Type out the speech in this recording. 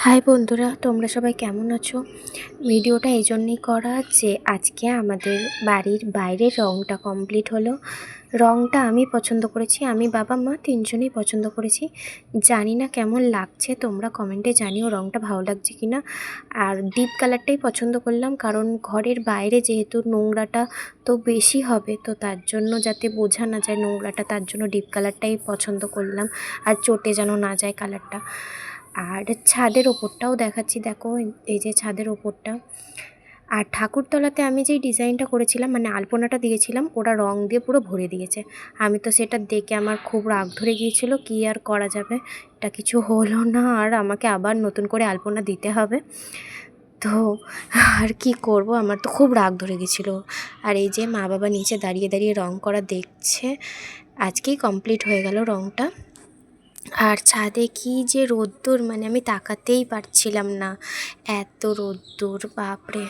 High বন্ধুরা, তোমরা সবাই কেমন আছো? ভিডিওটা এই জন্যই করা যে আজকে আমাদের বাড়ির বাইরের রঙটা কমপ্লিট হলো। রঙটা আমি পছন্দ করেছি, আমি বাবা মা তিনজনেই পছন্দ করেছি। জানি না কেমন লাগছে, তোমরা কমেন্টে জানিও রঙটা ভালো লাগছে কি না। আর ডিপ কালারটাই পছন্দ করলাম, কারণ ঘরের বাইরে যেহেতু নোংরাটা তো বেশি হবে, তো তার জন্য যাতে বোঝা না যায় নোংরাটা, তার জন্য ডিপ কালারটাই পছন্দ করলাম। আর চটে যেন না যায় কালারটা। আর ছাদের ওপরটাও দেখাচ্ছি, দেখো এই যে ছাদের ওপরটা। আর ঠাকুরতলাতে আমি যেই ডিজাইনটা করেছিলাম, মানে আলপনাটা দিয়েছিলাম, ওরা রং দিয়ে পুরো ভরে দিয়েছে। আমি তো সেটা দেখে আমার খুব রাগ ধরে গিয়েছিল, কি আর করা যাবে, এটা কিছু হলো না, আর আমাকে আবার নতুন করে আলপনা দিতে হবে। তো আর কি করব, আমার তো খুব রাগ ধরে গেছিলো। আর এই যে মা বাবা নিচে দাঁড়িয়ে দাঁড়িয়ে রং করা দেখছে। আজকেই কমপ্লিট হয়ে গেল রংটা। আর ছাদে কি যে রোদ্দুর, মানে আমি তাকাতেই পারছিলাম না, এত রোদ্দুর, বাপরে।